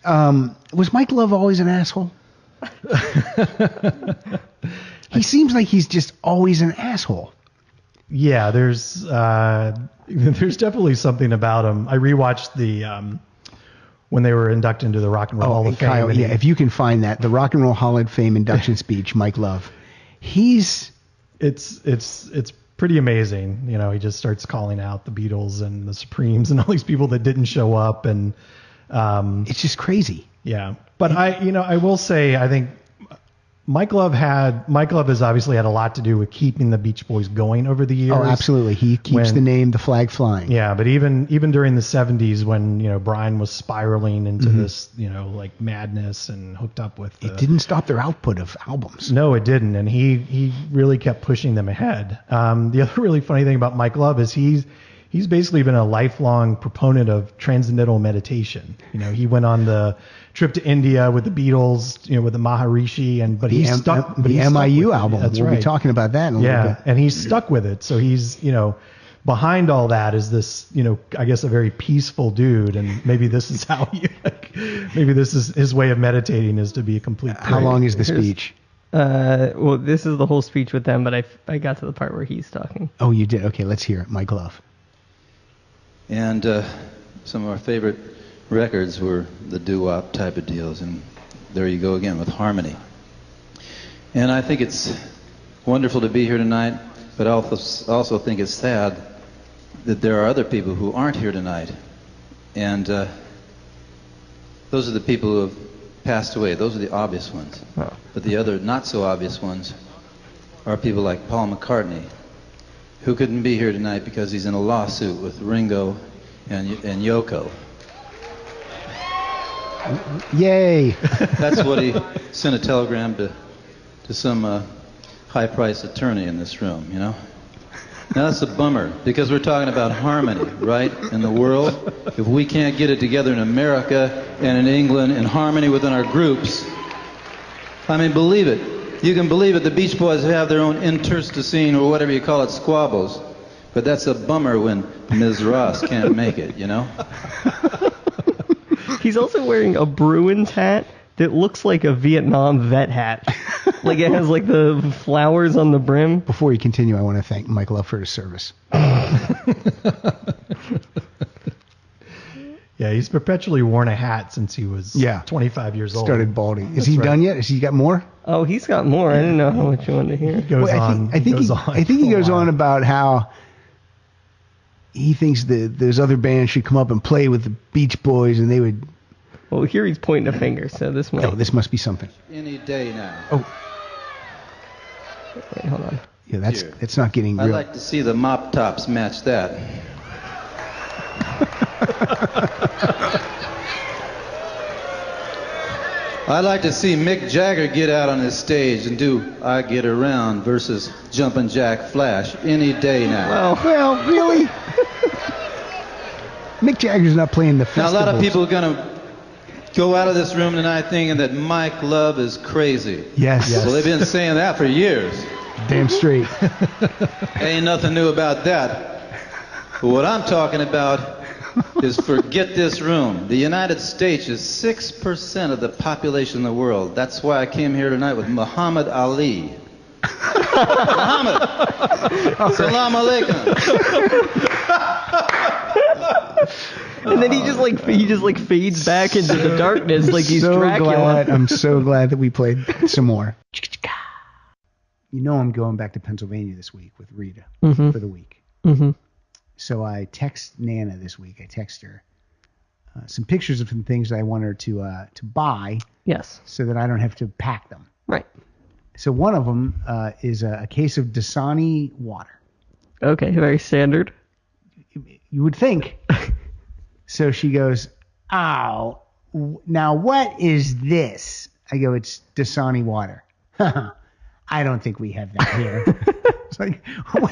Was Mike Love always an asshole? He seems like he's just always an asshole. Yeah, there's definitely something about him. I rewatched the when they were inducted into the Rock and Roll Hall of Fame. Kyle, if you can find that, the Rock and Roll Hall of Fame induction speech, Mike Love, it's pretty amazing. You know, he just starts calling out the Beatles and the Supremes and all these people that didn't show up, and it's just crazy. Yeah, but I will say, I think Mike Love has obviously had a lot to do with keeping the Beach Boys going over the years. Oh, absolutely. He keeps the flag flying. Yeah, but even during the 70s when, Brian was spiraling into this, like madness and hooked up with it didn't stop their output of albums. No, it didn't. And he really kept pushing them ahead. The other really funny thing about Mike Love is he's basically been a lifelong proponent of transcendental meditation. He went on the trip to India with the Beatles, with the Maharishi, but he's stuck. The MIU album. That's we'll right. be talking about that in a little bit. And he's stuck with it. So he's, behind all that is this, I guess a very peaceful dude. And maybe this is how maybe this is his way of meditating, is to be a complete prick. How long is the speech? Well, this is the whole speech with them, but I got to the part where he's talking. Oh, you did? Okay, let's hear it. Mike Love. And some of our favorite records were the doo-wop type of deals, and there you go again with harmony. And I think it's wonderful to be here tonight, but I also think it's sad that there are other people who aren't here tonight. And those are the people who have passed away. Those are the obvious ones. Oh. But the other not so obvious ones are people like Paul McCartney, who couldn't be here tonight because he's in a lawsuit with Ringo and Yoko. Yay! That's what he sent a telegram to some high-priced attorney in this room, Now that's a bummer, because we're talking about harmony, right, in the world. If we can't get it together in America and in England, in harmony within our groups, I mean, believe it. You can believe it, the Beach Boys have their own internecine, or whatever you call it, squabbles. But that's a bummer when Ms. Ross can't make it, He's also wearing a Bruins hat that looks like a Vietnam vet hat. Like it has like the flowers on the brim. Before you continue, I want to thank Mike Love for his service. Yeah, he's perpetually worn a hat since he was 25 years old. Started balding. Is he done yet? Has he got more? Oh, he's got more. I didn't know how much you wanted to hear. I think he goes on about how he thinks that those other bands should come up and play with the Beach Boys, and they would. Well, here he's pointing a finger, so this might. Oh, this must be something. Any day now. Oh. Wait, hold on. Yeah, that's not getting real. I'd like to see the mop tops match that. I'd like to see Mick Jagger get out on this stage and do I Get Around versus Jumpin' Jack Flash any day now. Well, really? Mick Jagger's not playing the festivals. Now, a lot of people are going to go out of this room tonight thinking that Mike Love is crazy. Yes. Well, they've been saying that for years. Damn straight. Ain't nothing new about that. But what I'm talking about is forget this room. The United States is 6% of the population in the world. That's why I came here tonight with Muhammad Ali. Muhammad! Salam alaikum! And then he just fades back into the darkness like he's Dracula. I'm so glad that we played some more. I'm going back to Pennsylvania this week with Rita for the week. Mm-hmm. So I text Nana this week. I text her some pictures of some things that I want her to buy. Yes. So that I don't have to pack them. Right. So one of them is a case of Dasani water. Okay, very standard. You would think. So she goes, "Oh, now what is this?" I go, "It's Dasani water." I don't think we have that here. It's like,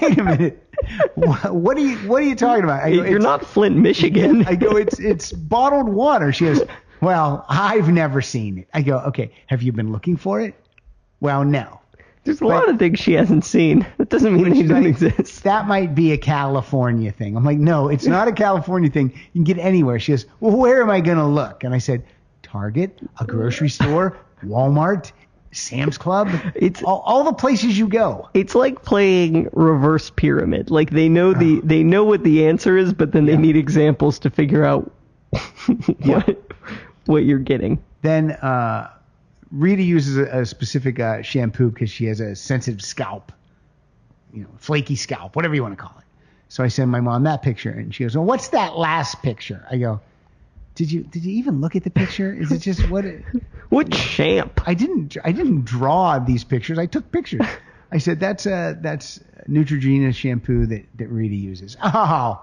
wait a minute. What are you talking about? I go, You're not Flint, Michigan. I go, it's bottled water. She goes, "Well, I've never seen it." I go, "Okay, have you been looking for it?" "Well, no." There's a lot of things she hasn't seen. That doesn't mean they don't exist. That might be a California thing. I'm like, no, it's not a California thing. You can get anywhere. She goes, "Well, where am I going to look?" And I said, Target, a grocery store, Walmart, Sam's Club. It's all the places you go. It's like playing reverse pyramid. Like they know they know what the answer is, but then they need examples to figure out what you're getting. Then Rita uses a specific shampoo because she has a sensitive scalp, flaky scalp, whatever you want to call it. So I send my mom that picture, and she goes, "Well, what's that last picture?" I go, Did you even look at the picture? Is it just what? What champ? I didn't draw these pictures. I took pictures. I said that's Neutrogena shampoo that Rita uses. Oh,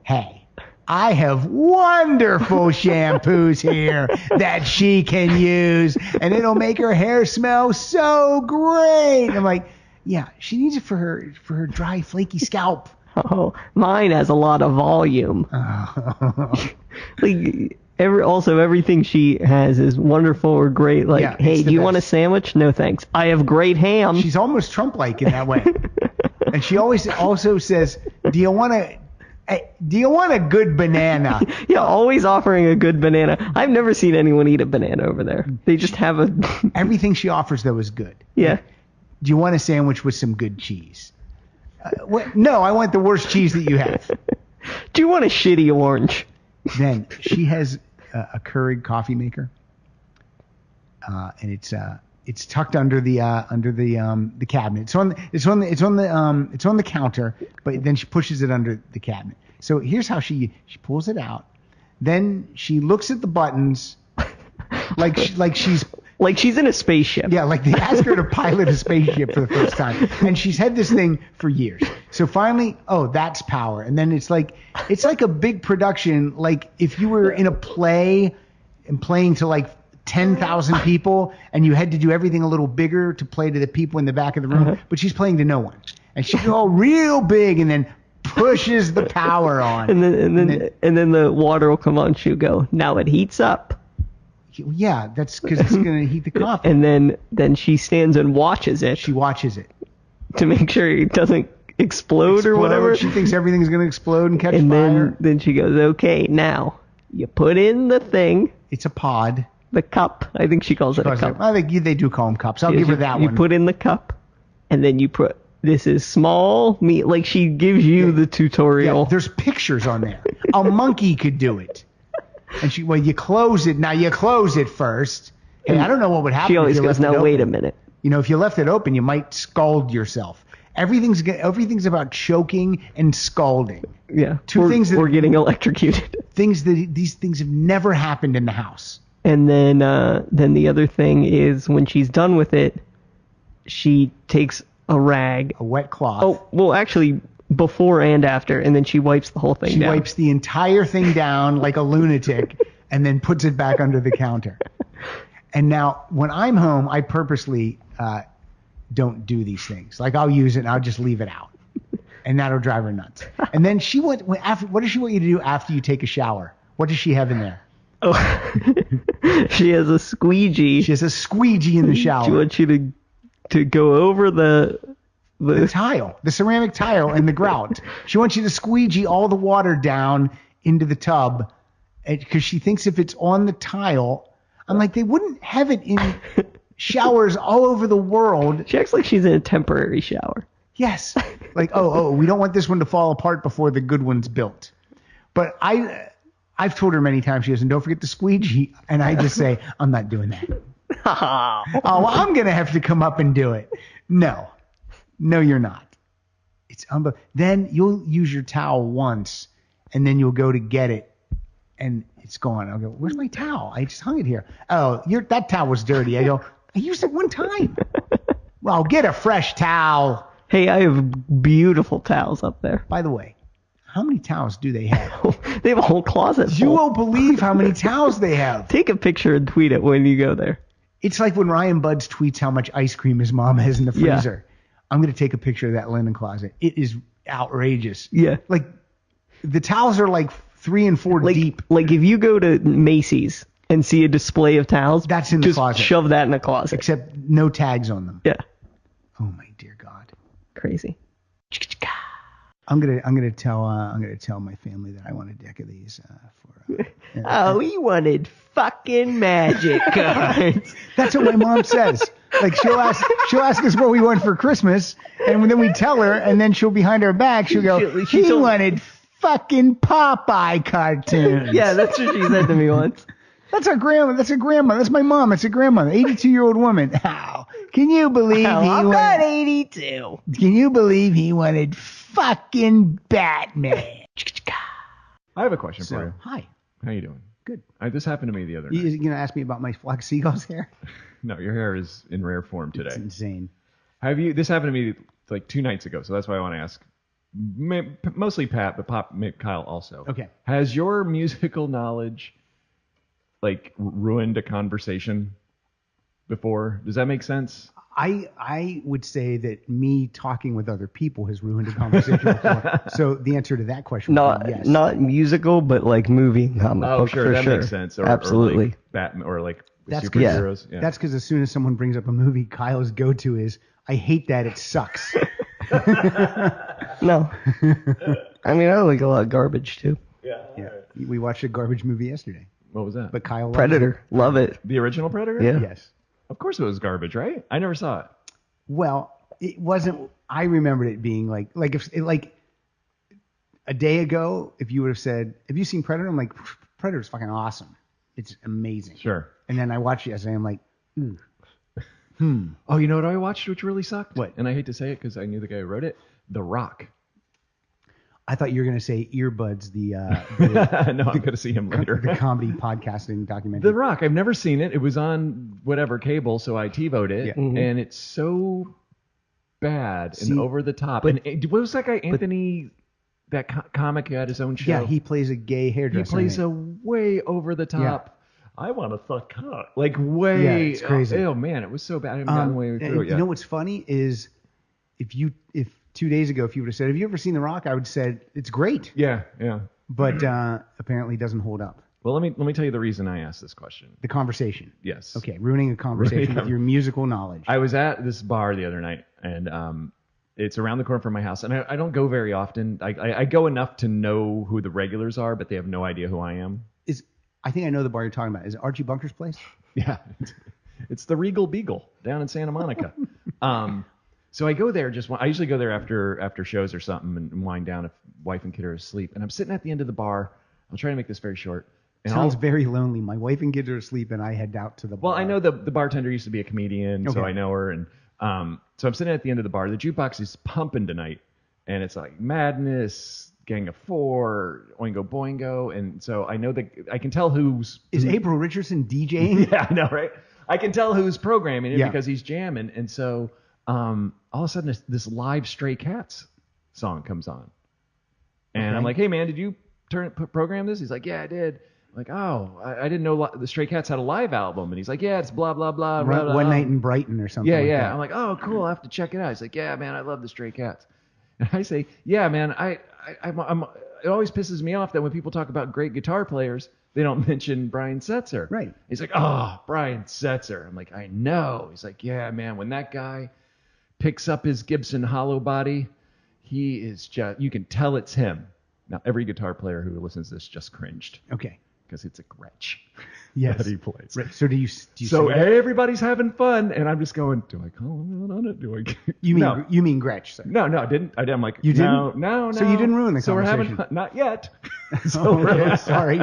hey, I have wonderful shampoos here that she can use, and it'll make her hair smell so great. I'm like, yeah, she needs it for her dry, flaky scalp. Oh, mine has a lot of volume. Like everything she has is wonderful or great. Like, hey, do you want a sandwich? No, thanks. I have great ham. She's almost Trump-like in that way. And she always also says, "Do you want a good banana?" Yeah, always offering a good banana. I've never seen anyone eat a banana over there. They just have a. Everything she offers though is good. Yeah. Do you want a sandwich with some good cheese? No, I want the worst cheese that you have. Do you want a shitty orange? Then she has a Keurig coffee maker, and it's tucked under the cabinet. It's on the counter, but then she pushes it under the cabinet. So here's how she pulls it out. Then she looks at the buttons, like she's in a spaceship. Yeah, like they asked her to pilot a spaceship for the first time. And she's had this thing for years. So finally, that's power. And then it's like a big production, like if you were in a play and playing to like 10,000 people and you had to do everything a little bigger to play to the people in the back of the room, but she's playing to no one. And she's all real big and then pushes the power on. And then the water will come on, she'll go, "Now it heats up." Yeah, that's because it's going to heat the coffee. And then she stands and watches it. She watches it to make sure it doesn't explode or whatever. She thinks everything's going to explode and catch fire. And then she goes, "Okay, now you put in the thing." It's a pod. The cup. I think she calls it a cup. I think they do call them cups. I'll give her that one. You put in the cup, and then you put. This is small meat. Like she gives you the tutorial. Yeah, there's pictures on there. A monkey could do it. And you close it. Now you close it first. Hey, I don't know what would happen. She always goes, "Now wait a minute." If you left it open, you might scald yourself. Everything's about choking and scalding. Yeah. Or getting electrocuted. These things have never happened in the house. And then the other thing is when she's done with it, she takes a rag, a wet cloth. Oh, well, actually. Before and after, and then she wipes the whole thing down. She wipes the entire thing down like a lunatic and then puts it back under the counter. And now, when I'm home, I purposely don't do these things. Like, I'll use it and I'll just leave it out. And that'll drive her nuts. And then what does she want you to do after you take a shower? What does she have in there? Oh, she has a squeegee. She has a squeegee in the shower. She wants you to go over the tile, the ceramic tile and the grout. She wants you to squeegee all the water down into the tub because she thinks if it's on the tile, I'm like, they wouldn't have it in showers all over the world. She acts like she's in a temporary shower. Yes. Like, we don't want this one to fall apart before the good one's built. But I've told her many times, she goes, "And don't forget the squeegee." And I just say, "I'm not doing that." I'm going to have to come up and do it. No, you're not. It's then you'll use your towel once, and then you'll go to get it, and it's gone. I'll go, "Where's my towel? I just hung it here." "Oh, that towel was dirty." I go, "I used it one time." "Well, get a fresh towel." Hey, I have beautiful towels up there. By the way, how many towels do they have? They have a whole closet full. You won't believe how many towels they have. Take a picture and tweet it when you go there. It's like when Ryan Buds tweets how much ice cream his mom has in the freezer. Yeah. I'm going to take a picture of that linen closet. It is outrageous. Yeah. Like, the towels are like 3 and 4 deep. Like, if you go to Macy's and see a display of towels, that's in the closet. Just shove that in a closet. Except no tags on them. Yeah. Oh, my dear God. Crazy. I'm gonna tell my family that I want a deck of these for. Oh, he wanted fucking magic cards. That's what my mom says. Like she'll ask us what we want for Christmas, and then we tell her, and then she'll behind our back she'll go, he wanted fucking Popeye cartoons. Yeah, that's what she said to me once. That's our grandma. That's a grandma. That's my mom. It's a grandmother. 82-year-old woman. How? Can you believe I'm not 82. Can you believe he wanted fucking Batman? I have a question for you. Hi. How you doing? Good. This happened to me the other night. You gonna ask me about my flock of seagulls hair? No, your hair is in rare form today. It's insane. This happened to me like 2 nights ago, so that's why I want to ask. Mostly Pat, but maybe Kyle also. Okay. Has your musical knowledge like ruined a conversation before? Does that make sense? I would say that me talking with other people has ruined a conversation before. So the answer to that question would be yes. Not musical, but like movie and comic book. Oh, sure, that makes sense. Absolutely. Or like Batman or like That's superheroes. Yeah. That's because as soon as someone brings up a movie, Kyle's go-to is, I hate that, it sucks. No. I mean, I like a lot of garbage too. Yeah. We watched a garbage movie yesterday. What was that? But Kyle loves Predator. Love it. The original Predator? Yeah. Yes. Of course it was garbage, right? I never saw it. Well, it wasn't. I remembered it being like a day ago. If you would have said, "Have you seen Predator?" I'm like, "Predator's fucking awesome. It's amazing." Sure. And then I watched it yesterday. I'm like, Oh, you know what I watched which really sucked? What? And I hate to say it because I knew the guy who wrote it. The Rock. I thought you were gonna say Earbuds, the No, I'm going to see him later. the comedy podcasting documentary. The Rock. I've never seen it. It was on whatever cable, so I TiVoed it. Yeah. And it's so bad and over the top. And what was that guy, Anthony, that comic who had his own show? Yeah, he plays a gay hairdresser. He plays a way over the top. I want to suck cock. Like way. Yeah, it's crazy. Oh, man, it was so bad. I haven't gotten way through it yet. You know what's funny is if 2 days ago, if you would have said, have you ever seen The Rock? I would have said, it's great. Yeah. But apparently it doesn't hold up. Well, let me tell you the reason I asked this question. The conversation. Yes. Okay, ruining a conversation with your musical knowledge. I was at this bar the other night, and it's around the corner from my house, and I don't go very often. I go enough to know who the regulars are, but they have no idea who I am. I think I know the bar you're talking about. Is it Archie Bunker's place? Yeah. It's the Regal Beagle down in Santa Monica. So I go there I usually go there after shows or something and wind down if wife and kid are asleep. And I'm sitting at the end of the bar. I'll try to make this very short. And Sounds very lonely. My wife and kids are asleep, and I head out to the bar. Well, I know the bartender used to be a comedian, so I know her. And so I'm sitting at the end of the bar. The jukebox is pumping tonight, and it's like Madness, Gang of Four, Oingo Boingo. And so I know that I can tell who's... Is April Richardson DJing? Yeah, I know, right? I can tell who's programming it because he's jamming. And so... all of a sudden, this live Stray Cats song comes on. And I'm like, hey, man, did you program this? He's like, yeah, I did. I'm like, oh, I didn't know the Stray Cats had a live album. And he's like, yeah, it's blah, blah, blah. blah, blah. One Night in Brighton or something like that. I'm like, oh, cool. I have to check it out. He's like, yeah, man, I love the Stray Cats. And I say, yeah, man, I'm it always pisses me off that when people talk about great guitar players, they don't mention Brian Setzer. Right. He's like, oh, Brian Setzer. I'm like, I know. He's like, yeah, man, when that guy picks up his Gibson hollow body, he is just, you can tell it's him. Now, every guitar player who listens to this just cringed. Okay. Because it's a Gretsch that he plays. Right. So do you so say everybody's having fun, and I'm just going, do I call him out on it? Do I? You mean Gretsch? Sir. No, I didn't. I'm like, you didn't? No. So you didn't ruin the conversation. So we're having fun. Not yet. So sorry.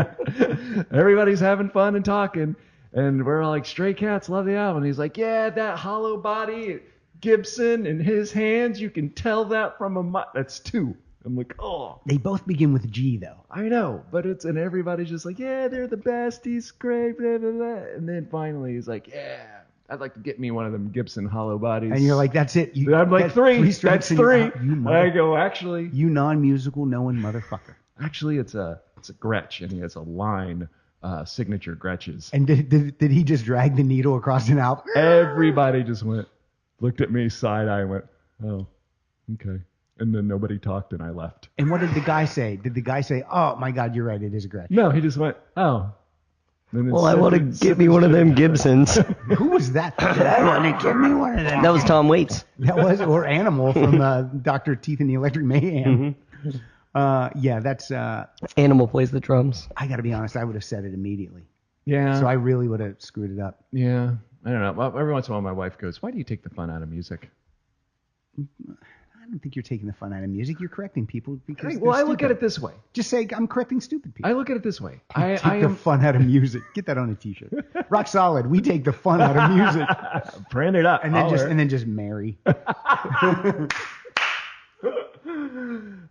Everybody's having fun and talking, and we're all like, Stray Cats, love the album. And he's like, yeah, that hollow body Gibson in his hands, you can tell that from that's two. I'm like, oh. They both begin with G, though. I know, but and everybody's just like, yeah, they're the best. He's great, blah, blah, blah. And then finally he's like, yeah, I'd like to get me one of them Gibson hollow bodies. And you're like, that's it. I'm like, three. That's three. I go, actually. You non-musical knowing motherfucker. Actually, it's a Gretsch, and he has a line, signature Gretches. And did he just drag the needle across an album? Everybody just looked at me side-eye and went, oh, okay. And then nobody talked, and I left. And what did the guy say? Did the guy say, oh, my God, you're right, it is a Gretsch? No, he just went, oh. Well, I want to get me one of them Gibsons. Who was that? I want to get me one of them. That was Tom Waits. That was, or Animal from Dr. Teeth and the Electric Mayhem. Yeah, that's. Animal plays the drums. I got to be honest. I would have said it immediately. Yeah. So I really would have screwed it up. Yeah. I don't know. Well, every once in a while, my wife goes, "Why do you take the fun out of music?" I don't think you're taking the fun out of music. You're correcting people because. Well, I they're look stupid. at it this way. Just say I'm correcting stupid people. I look at it this way. Take I the am fun out of music. Get that on a T-shirt. Rock solid. We take the fun out of music, print it up, and then just marry.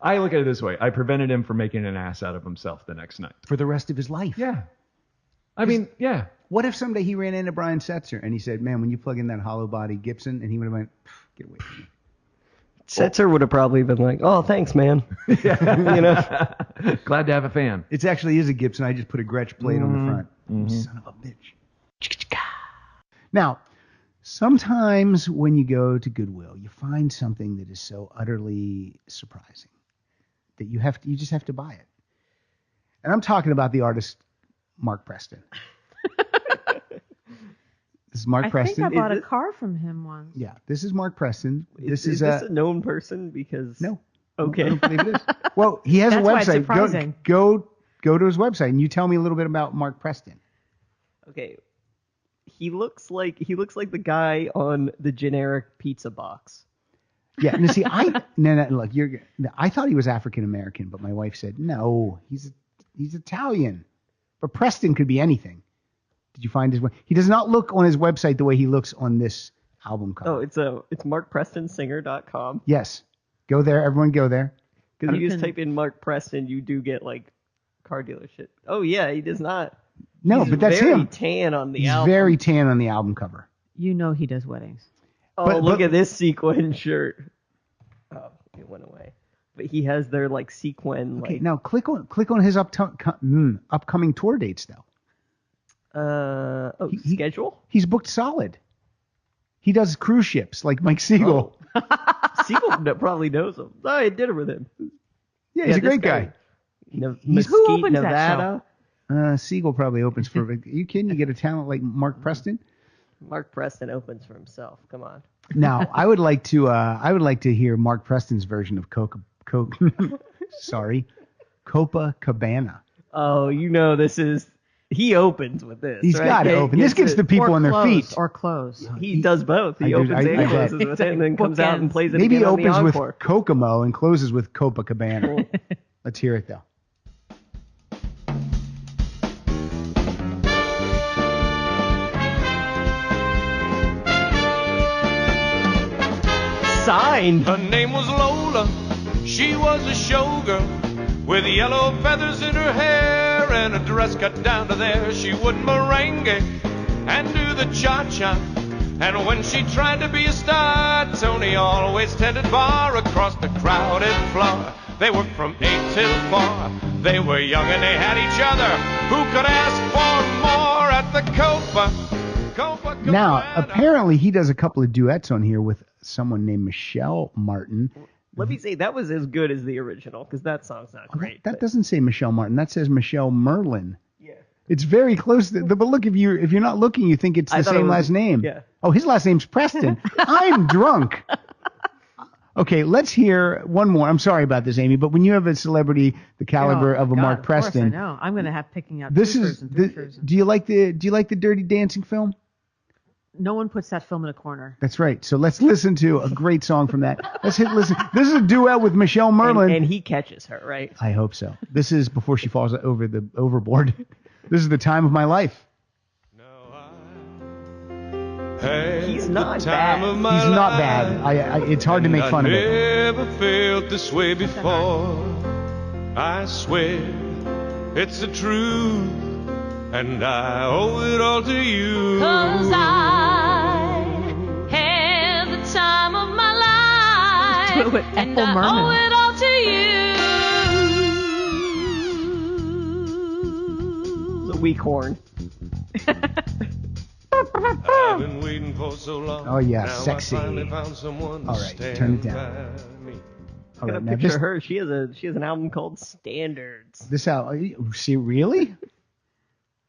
I look at it this way. I prevented him from making an ass out of himself the next night. For the rest of his life. Yeah. I mean, yeah. What if someday he ran into Brian Setzer and he said, "Man, when you plug in that hollow body Gibson," and he would have went, "Get away from me." Setzer would have probably been like, "Oh, thanks, man." You know. Glad to have a fan. It actually is a Gibson. I just put a Gretsch plate on the front. Mm-hmm. Son of a bitch. Now, sometimes when you go to Goodwill, you find something that is so utterly surprising that you just have to buy it. And I'm talking about the artist Mark Preston. This is Mark Preston. I think I bought a car from him once. Yeah, this is Mark Preston. Is this a known person? Because no. Okay. I don't believe it is. Well, he has a That's why it's website. surprising. Go to his website and you tell me a little bit about Mark Preston. Okay. He looks like the guy on the generic pizza box. Yeah, and see, look, I thought he was African American, but my wife said no, he's Italian. But Preston could be anything. Did you find his? He does not look on his website the way he looks on this album cover. Oh, it's markprestonsinger.com. Yes, go there. Everyone, go there. Because you just type in Mark Preston, you do get like car dealership. Oh yeah, he does not. No, He's but that's very him. Tan on the He's album. very tan on the album cover. You know he does weddings. Oh, look at this sequin shirt. Oh, it went away. But he has their like sequin. Okay, like, now click on his upcoming tour dates though. Schedule? He's booked solid. He does cruise ships like Mike Siegel. Siegel probably knows him. Oh, I did it with him. Yeah, he's a this great guy. Mesquite, Who opens that Nevada. Siegel probably opens for. Are you kidding? You get a talent like Mark Preston. Mark Preston opens for himself. Come on. Now, I would like to hear Mark Preston's version of Copacabana. Oh, you know this is. He opens with this. He's got to open. This gets the people on their feet. Or close. He does both. He opens and closes with it, and then comes out and plays it Maybe again he on the opens with encore. Kokomo and closes with Copacabana. Let's hear it though. Signed. Her name was Lola. She was a showgirl with yellow feathers in her hair and a dress cut down to there. She would merengue and do the cha-cha. And when she tried to be a star, Tony always tended bar across the crowded floor. They worked from 8 till 4. They were young and they had each other. Who could ask for more at the Copa? Now, apparently he does a couple of duets on here with someone named Michelle Martin. Let me say that was as good as the original because that song's not great. That doesn't say Michelle Martin. That says Michelle Merlin. Yeah. It's very close. But look, if you're not looking, you think it's the same last name. Yeah. Oh, his last name's Preston. I'm drunk. Okay, let's hear one more. I'm sorry about this, Amy, but when you have a celebrity the caliber of a Mark Preston, Of course I know. I'm going to have picking out this two is. versions. Do you like the Dirty Dancing film? No one puts that film in a corner. That's right. So let's listen to a great song from that. Listen. This is a duet with Michelle Merlin. And he catches her, right? I hope so. This is before she falls over the overboard. This is the time of my life. He's not bad. He's not bad. It's hard to make fun of it. I never felt this way before. I swear it's the truth, and I owe it all to you. 'Cause I had the time of my life, and I owe it all to you. The weak horn. I've been waiting for so long. Oh yeah, now sexy. I finally found someone to All right, stand turn it down. by me. All right, now Picture her. She has an album called Standards. This out. See, really?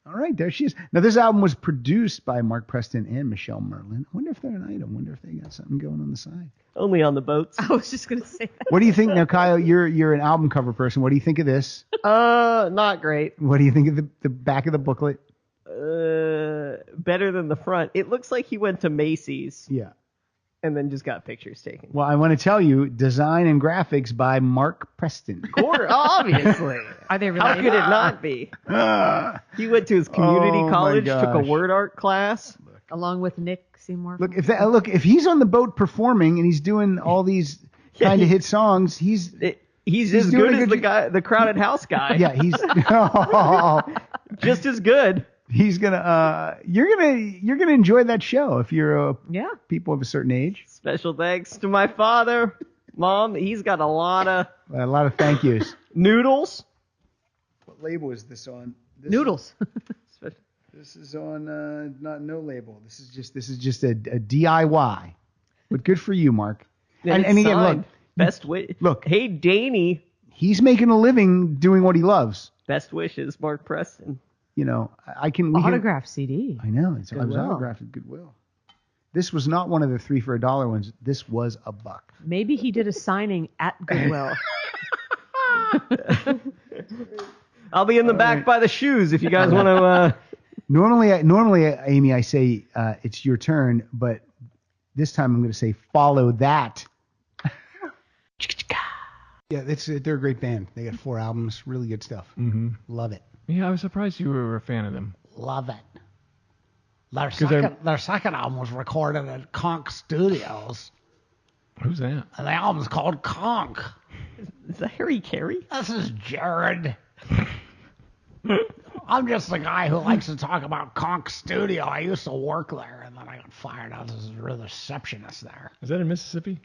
All right, there she is. Now, this album was produced by Mark Preston and Michelle Merlin. I wonder if they're an item. I wonder if they got something going on the side. Only on the boats. I was just going to say that. What do you think now, Kyle? You're an album cover person. What do you think of this? Not great. What do you think of the back of the booklet? Better than the front. It looks like he went to Macy's. Yeah. And then just got pictures taken. Well, I want to tell you, design and graphics by Mark Preston. Obviously. Are they related? How could it not be? He went to his community Oh, college, my took a gosh. word art class. Along with Nick Seymour. Look, if he's on the boat performing and he's doing all these kind of hit songs, he's as doing good a as good the crowded house guy. yeah, he's Just as good. he's gonna you're gonna enjoy that show if you're Yeah. people of a certain age. Special thanks to my father, Mom. He's got a lot of A lot of thank yous. noodles. What label is this on? Noodles. This is on no label. This is just a DIY. But good for you, Mark. And it's again, signed. look, Best wish. Look. Hey, Danny. he's making a living doing what he loves. Best wishes, Mark Preston. You know, we can Autograph CD. I know. I was Goodwill. autographed at Goodwill. This was not one of the 3 for $1 ones. This was $1. Maybe he did a signing at Goodwill. I'll be in the back by the shoes if you guys want to. Normally, Amy, I say it's your turn, but this time I'm going to say follow that. Yeah, they're a great band. They got 4 albums, really good stuff. Mm-hmm. Love it. Yeah, I was surprised you were a fan of them. Love it. Their second album was recorded at Conk Studios, Who's that? and the album's called Conk. Is that Harry Carey? This is Jared. I'm just the guy who likes to talk about Conk Studio. I used to work there, and then I got fired out as a receptionist there. Is that in Mississippi?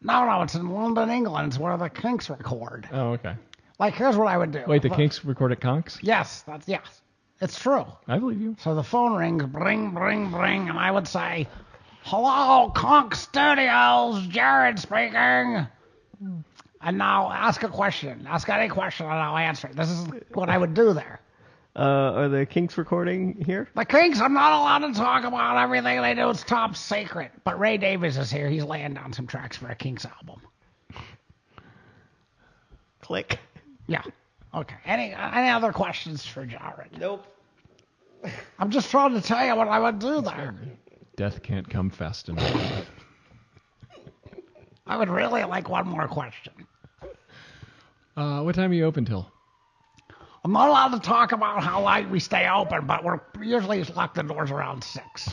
No, it's in London, England. It's where the Kinks record. Oh, okay. Like, here's what I would do. Wait, the Kinks record at Conks? Yes, it's true. I believe you. So the phone rings, bring, and I would say, "Hello, Conk Studios, Jared speaking." And now ask a question. Ask any question, and I'll answer it. This is what I would do there. Are the Kinks recording here? The Kinks, I'm not allowed to talk about everything they do. It's top secret. But Ray Davies is here. He's laying down some tracks for a Kinks album. Click. Yeah. Okay. Any other questions for Jared? Nope. I'm just trying to tell you what I would do there. Death can't come fast enough. I would really like one more question. What time are you open till? I'm not allowed to talk about how late we stay open, but we're usually lock the doors around 6.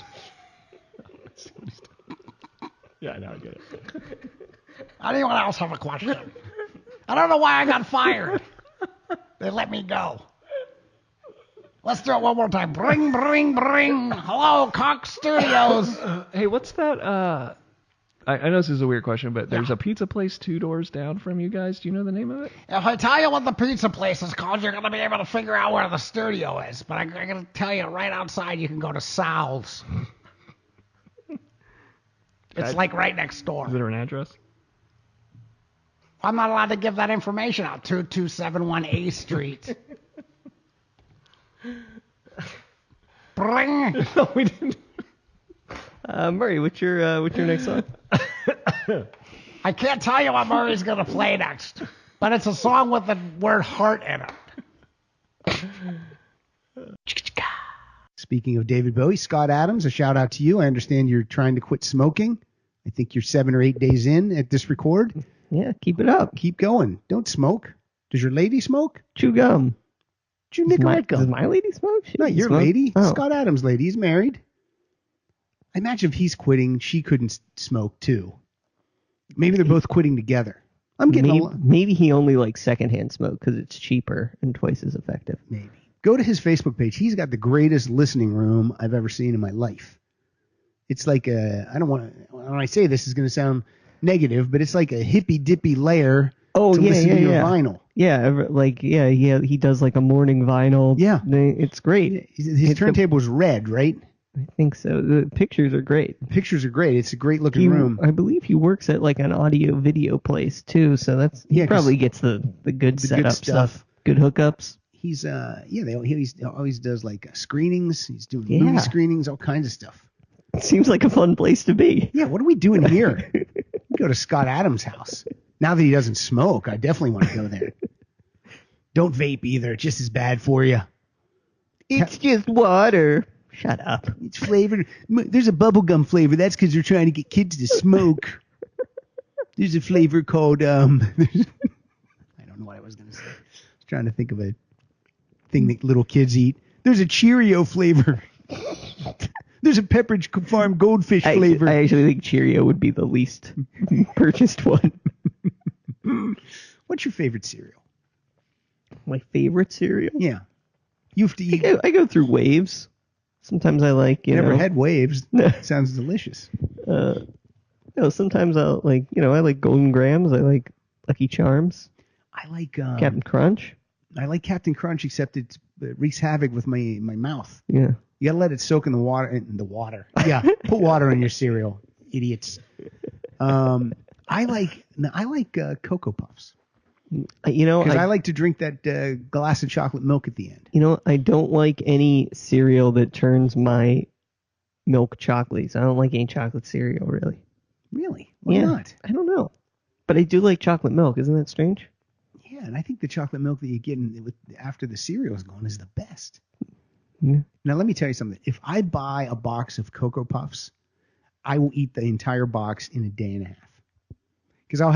Yeah, now I get it. Anyone else have a question? I don't know why I got fired. They let me go. Let's do it one more time. Bring. Hello, Cox Studios. Hey, what's that? I know this is a weird question, but there's a pizza place 2 doors down from you guys. Do you know the name of it? If I tell you what the pizza place is called, you're going to be able to figure out where the studio is. But I'm going to tell you right outside, you can go to Sal's. It's like right next door. Is there an address? I'm not allowed to give that information out. 2271 A Street. Bring. No, we didn't. Murray, what's your next song? I can't tell you what Murray's going to play next, but it's a song with the word heart in it. Speaking of David Bowie, Scott Adams, a shout out to you. I understand you're trying to quit smoking. I think you're 7 or 8 days in at this record. Yeah, keep it up. Keep going. Don't smoke. Does your lady smoke? Chew gum. Chew Nicorette Does gum. my lady smoke? She Not doesn't your smoke. lady. Oh. Scott Adams' lady. He's married. I imagine if he's quitting, she couldn't smoke too. Maybe they're both quitting together. I'm getting Maybe he only likes secondhand smoke because it's cheaper and twice as effective. Maybe. Go to his Facebook page. He's got the greatest listening room I've ever seen in my life. It's like when I say this is going to sound negative, but it's like a hippy dippy layer to listen to your vinyl. Yeah, he does like a morning vinyl. Yeah. It's great. His turntable is red, right? I think so. The pictures are great. The pictures are great. It's a great looking room. I believe he works at like an audio video place too, so he probably gets the good setup stuff. Good hookups. He's he always does like screenings. He's doing movie screenings, all kinds of stuff. It seems like a fun place to be. Yeah, what are we doing here? We go to Scott Adams' house. Now that he doesn't smoke, I definitely want to go there. Don't vape either. It's just as bad for you. It's just water. Shut up. It's flavored. There's a bubblegum flavor. That's because they're trying to get kids to smoke. There's a flavor called I don't know what I was going to say. I was trying to think of a thing that little kids eat. There's a Cheerio flavor. There's a Pepperidge Farm goldfish flavor. I actually think Cheerio would be the least purchased one. What's your favorite cereal? My favorite cereal? Yeah. You have to eat. I go through waves. Sometimes I like, Never had waves. Sounds delicious. Sometimes I'll I like Golden Grams. I like Lucky Charms. I like Captain Crunch. I like Captain Crunch, except it wreaks havoc with my mouth. Yeah. You gotta let it soak in the water. Yeah, put water in your cereal, idiots. I like Cocoa Puffs. Because I like to drink that glass of chocolate milk at the end. I don't like any cereal that turns my milk chocolatey. So I don't like any chocolate cereal, really. Really? Why not? I don't know. But I do like chocolate milk. Isn't that strange? Yeah, and I think the chocolate milk that you get after the cereal is gone is the best. Yeah. Now, let me tell you something. If I buy a box of Cocoa Puffs, I will eat the entire box in a day and a half. Because I'll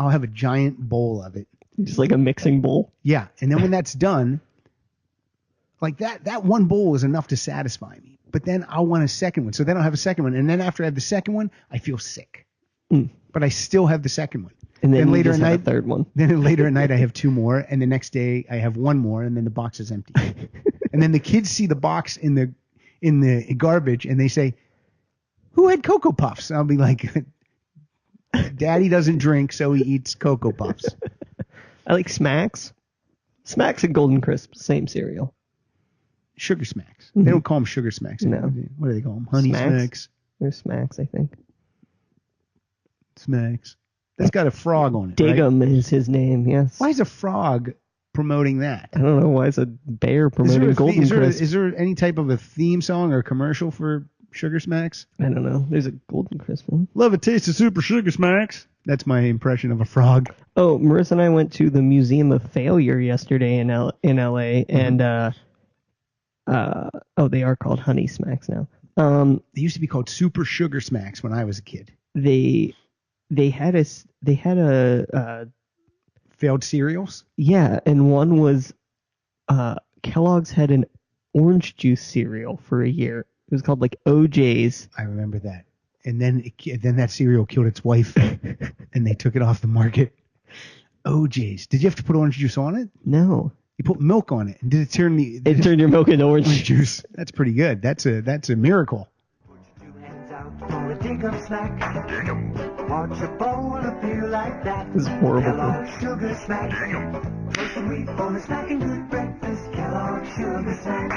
have a giant bowl of it. Just like a mixing bowl? Yeah. And then when that's done, like that one bowl is enough to satisfy me. But then I'll want a second one. So then I'll have a second one. And then after I have the second one, I feel sick. But I still have the second one. And then later at night, a third one. Then later at night, I have two more. And the next day, I have one more. And then the box is empty. And then the kids see the box in the garbage. And they say, who had Cocoa Puffs? And I'll be like, Daddy doesn't drink, so he eats Cocoa Puffs. I like Smacks. Smacks and Golden Crisp, same cereal. Sugar Smacks. They don't call them Sugar Smacks. No. What do they call them? Honey Smacks. They're Smacks, I think. Smacks. That's got a frog on it. Diggum is his name, yes. Why is a frog promoting that? I don't know. Why is a bear promoting Golden Crisp? Is there any type of a theme song or commercial for Sugar Smacks? I don't know. There's a Golden Crisp one. Love a taste of Super Sugar Smacks. That's my impression of a frog. Oh, Marissa and I went to the Museum of Failure yesterday in LA, and they are called Honey Smacks now. They used to be called Super Sugar Smacks when I was a kid. They had a failed cereals. Yeah, and one was Kellogg's had an orange juice cereal for a year. It was called like OJ's. I remember that. And then that cereal killed its wife, and they took it off the market. OJ's. Did you have to put orange juice on it? No. You put milk on it, and did it turn It turned your milk into orange juice. That's pretty good. That's a miracle. This is horrible. Sugar Smacks. For some wheat for a snacking good breakfast. Kellogg's Sugar Smacks.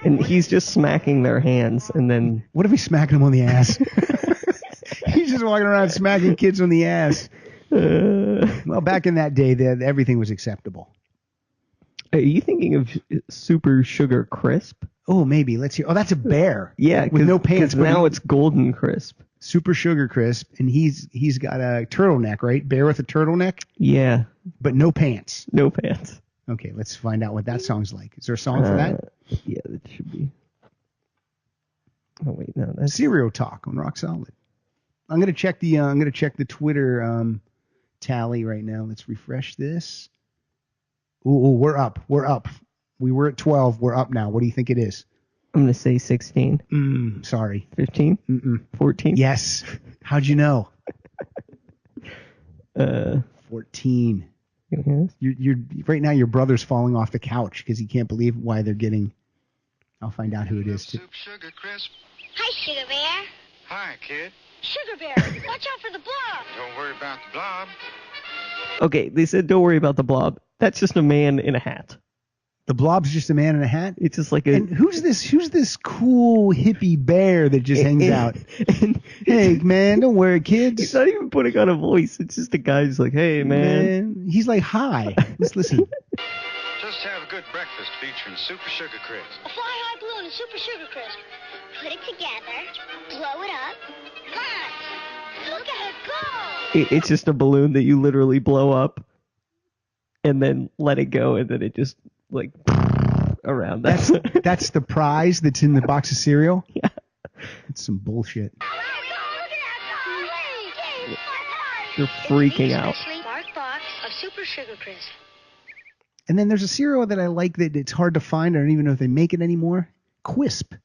And he's just smacking their hands, and then... What if he's smacking them on the ass? He's just walking around smacking kids on the ass. Well, back in that day, everything was acceptable. Are you thinking of Super Sugar Crisp? Oh, maybe. Let's hear. Oh, that's a bear. Yeah, with no pants. But now it's Golden Crisp. Super Sugar Crisp, and he's got a turtleneck, right? Bear with a turtleneck? Yeah. But no pants. No pants. Okay, let's find out what that song's like. Is there a song for that? Yeah, that should be. Oh wait, no. That's Cereal Talk on Rock Solid. I'm gonna check the Twitter tally right now. Let's refresh this. Ooh, we're up. We were at 12. We're up now. What do you think it is? I'm gonna say 16. Sorry. 15. 14. Yes. How'd you know? 14. You're right now. Your brother's falling off the couch because he can't believe why they're getting. I'll find out who it is. Soup Sugar Crisp. Hi, Sugar Bear. Hi, kid. Sugar Bear, watch out for the blob. Don't worry about the blob. Okay, they said don't worry about the blob. That's just a man in a hat. The Blob's just a man in a hat. It's just like a. And who's this cool hippie bear that just hangs out? Hey man, don't worry, kids. He's not even putting on a voice. It's just a guy who's like, hey man. He's like, hi. Let's listen. Just have a good breakfast featuring Super Sugar Crisp. A fly high balloon and super sugar crisp. Put it together, blow it up. Look! Look at it go! It's just a balloon that you literally blow up and then let it go, and then it just like around. That's the prize that's in the box of cereal. Yeah, it's some bullshit. They're freaking out. Mark box of super sugar crisp. And then there's a cereal that I like that it's hard to find. I don't even know if they make it anymore. Quisp.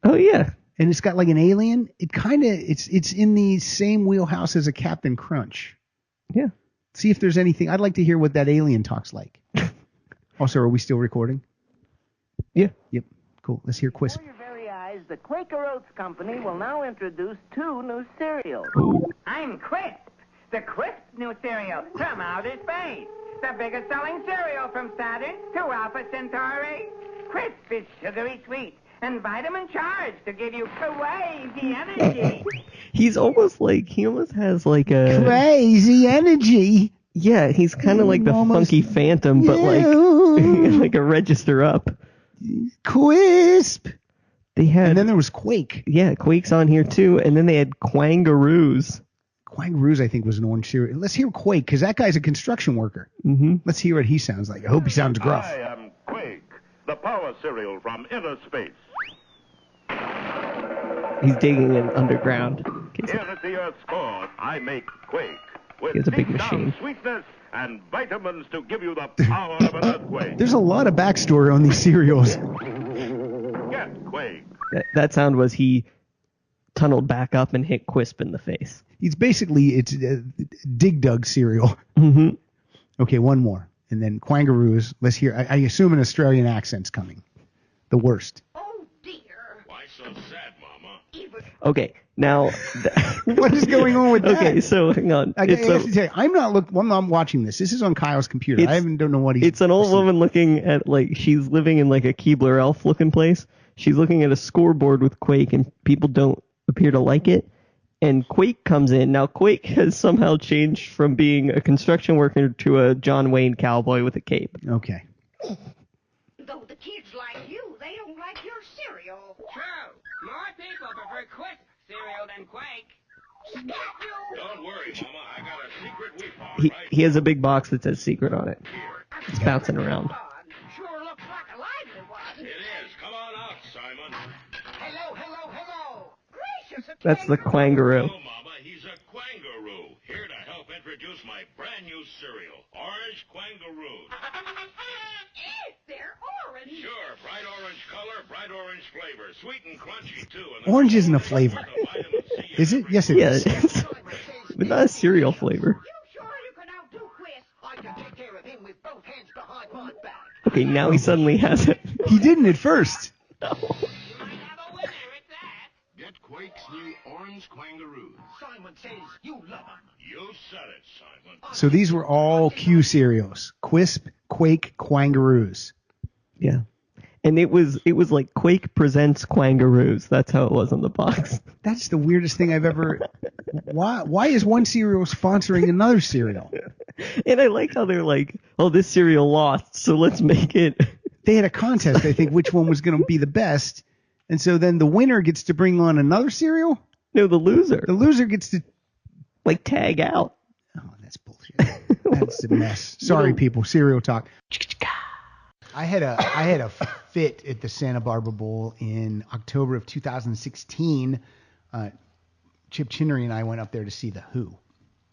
Oh yeah. And it's got like an alien. It's in the same wheelhouse as a Captain Crunch. Yeah. See if there's anything. I'd like to hear what that alien talks like. Also, are we still recording? Yeah. Yep. Cool. Let's hear Quisp. Before your very eyes, the Quaker Oats Company will now introduce 2 new cereals. I'm Quisp, the crisp new cereal from outer space. The biggest selling cereal from Saturn to Alpha Centauri. Crisp is sugary sweet and vitamin charged to give you crazy energy. He almost has like a crazy energy. Yeah, he's kind of like the funky Phantom, but like a register up. Quisp. And then there was Quake. Yeah, Quake's on here too, and then they had Quangaroos. Quangaroos, I think, was an orange cereal. Let's hear Quake, because that guy's a construction worker. Mm-hmm. Let's hear what he sounds like. I hope he sounds gruff. I am Quake, the power cereal from inner space. He's digging in underground. Here at the Earth's core, I make Quake. With He has a big deep down machine. sweetness and vitamins to give you the power of an earthquake. There's a lot of backstory on these cereals. Get Quake. That sound was he tunneled back up and hit Quisp in the face. It's Dig Dug cereal. Mm-hmm. Okay, one more. And then Quangaroos. Let's hear. I assume an Australian accent's coming. The worst. Why so sad, Mama? Okay, now. What is going on with that? Okay, so hang on. I have to tell you, I'm not watching this. This is on Kyle's computer. I don't know what he's. It's an old woman looking at, like, she's living in like a Keebler Elf looking place. She's looking at a scoreboard with Quake, and people don't appear to like it. And Quake comes in. Now, Quake has somehow changed from being a construction worker to a John Wayne cowboy with a cape. Okay. Though the kids like you, they don't like your cereal. True. More people prefer Quisp cereal than Quake. Don't worry, Mama. I got a secret weapon. He has a big box that says secret on it. It's bouncing around. Sure looks like a lively one. It is. Come on out, Simon. Hello, hello, hello. Gracious, a That's the Quangaroo. Hello, Mama. He's a Quangaroo. Here to help introduce my brand new cereal, Orange Quangaroo. They're orange. Sure, bright orange color, bright orange flavor, sweet and crunchy too. And Orange isn't a flavor. Is it? Yes, it is. Yeah, it is. But not a cereal flavor. I can take care of him with both hands behind my back. Okay, now he suddenly has it. He didn't at first. Get Quake's new Orange Quangaroos. Simon says you love him. You said it, Simon. So these were all Q cereals. Quisp, Quake, Quangaroos. Yeah. And it was like Quake presents Quangaroos. That's how it was on the box. That's the weirdest thing I've ever. Why is one cereal sponsoring another cereal? And I like how they're like, oh, this cereal lost, so let's make it. They had a contest, I think, which one was going to be the best. And so then the winner gets to bring on another cereal? No, the loser. The loser gets to, like, tag out. Oh, that's bullshit. That's a mess. Sorry, people. Cereal talk. I had a fit at the Santa Barbara Bowl in October of 2016. Chip Chinnery and I went up there to see the Who.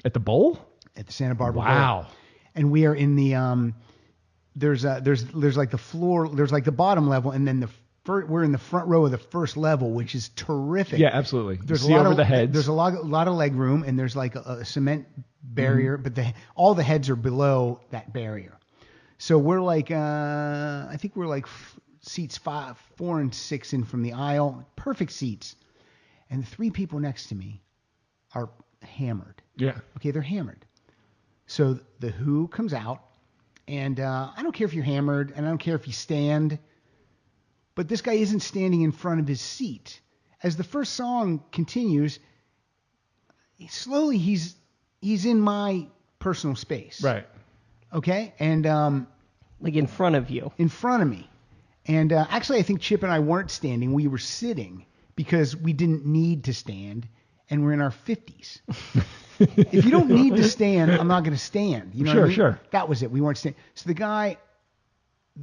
At the bowl? At the Santa Barbara Bowl. Wow. And we are in the there's like the floor, there's like the bottom level, and then we're in the front row of the first level, which is terrific. Yeah, absolutely. There's see a lot over of the heads. There's a lot of leg room, and there's like a cement barrier, but all the heads are below that barrier. So we're like, I think we're like seats 5, 4, and 6 in from the aisle, perfect seats, and the 3 people next to me are hammered. Yeah. Okay, they're hammered. So the Who comes out, And I don't care if you're hammered, and I don't care if you stand, but this guy isn't standing in front of his seat. As the first song continues, slowly he's in my personal space. Right. Okay? And like in front of you. In front of me. And actually, I think Chip and I weren't standing. We were sitting because we didn't need to stand, and we're in our 50s. If you don't need to stand, I'm not going to stand. You know what I mean? Sure. That was it. We weren't standing. So the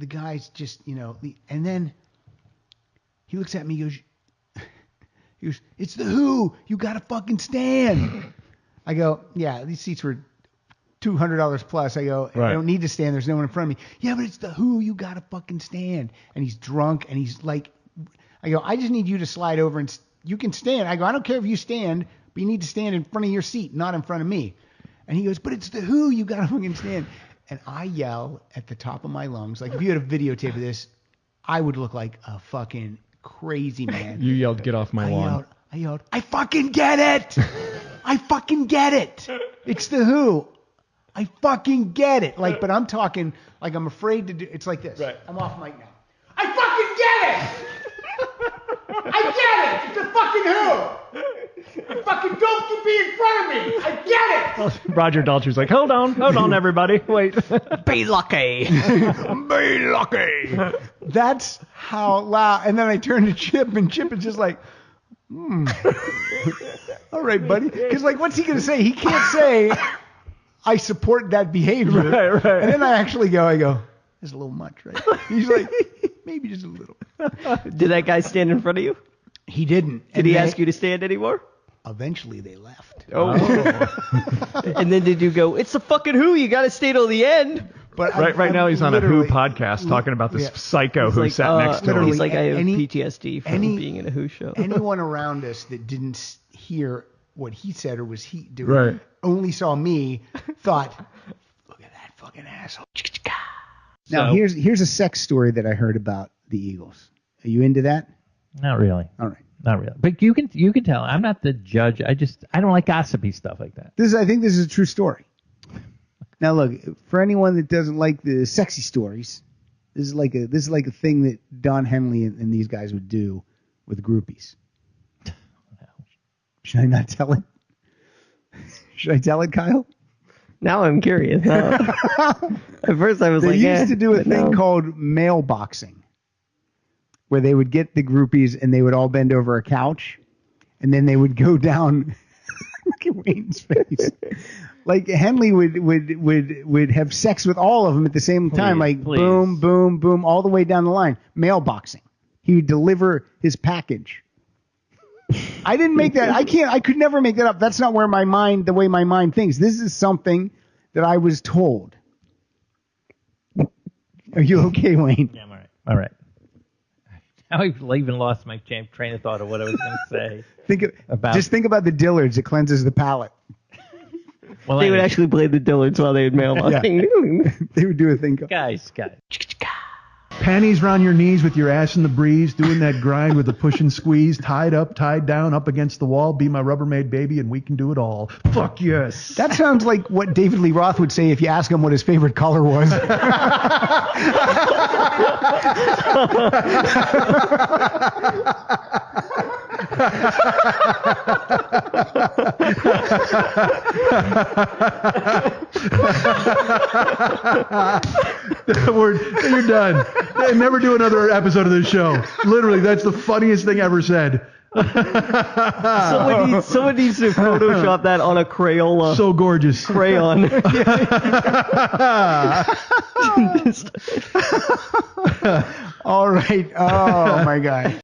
guy's just, and then he looks at me, he goes, it's the Who. You got to fucking stand. I go, yeah, these seats were $200 plus. I go, I don't need to stand. There's no one in front of me. Yeah, but it's the Who. You got to fucking stand. And he's drunk, and he's like, I go, I just need you to slide over, and you can stand. I go, I don't care if you stand, but you need to stand in front of your seat, not in front of me. And he goes, but it's the Who. You got to fucking stand. And I yell at the top of my lungs. Like, if you had a videotape of this, I would look like a fucking crazy man. You yelled, get off my lawn. I yelled, I fucking get it. I fucking get it. It's the Who. I fucking get it. Like, but I'm talking like I'm afraid to do. It's like this. Right. I'm off mic now. I fucking get it. I get it. It's the fucking Who. Fucking don't be in front of me. I get it. Roger Daltrey's like, hold on, everybody. Wait. Be lucky. Be lucky. That's how loud. And then I turn to Chip, and Chip is just like, all right, buddy. Because, like, what's he going to say? He can't say, I support that behavior. Right. And then I go, that's a little much, right? He's like, maybe just a little. Did that guy stand in front of you? He didn't. Did he ask you to stand anymore? Eventually, they left. Oh. And then did you go, it's the fucking Who. You got to stay till the end. But right now he's on a Who podcast talking about this psycho who sat next to him. He's like, I have PTSD from being in a Who show. Anyone around us that didn't hear what he said or was he doing, only saw me, thought, look at that fucking asshole. Now, here's a sex story that I heard about the Eagles. Are you into that? Not really. All right. Not really. But you can tell. I'm not the judge. I don't like gossipy stuff like that. I think this is a true story. Now look, for anyone that doesn't like the sexy stories, this is like a thing that Don Henley and these guys would do with groupies. Should I not tell it? Should I tell it, Kyle? Now I'm curious. At first I was they like, used to do a thing called mailboxing, where they would get the groupies and they would all bend over a couch, and then they would go down. Look at Wayne's face. Like Henley would have sex with all of them at the same time, boom, boom, boom, all the way down the line. Mailboxing. He would deliver his package. I didn't make that. I could never make that up. That's not where the way my mind thinks. This is something that I was told. Are you okay, Wayne? Yeah, I'm all right. All right. Now I've even lost my train of thought of what I was going to say. Just think about the Dillards. It cleanses the palate. Well, they would actually play the Dillards while they would mailboxing. Yeah. They would do a thing. Guys. Panties around your knees with your ass in the breeze, doing that grind with a push and squeeze, tied up, tied down, up against the wall, be my Rubbermaid baby, and we can do it all. Fuck yes. That sounds like what David Lee Roth would say if you ask him what his favorite color was. You're done. Never do another episode of this show. Literally, that's the funniest thing ever said. Someone needs to Photoshop that on a Crayola. So gorgeous. Crayon. All right. Oh, my God.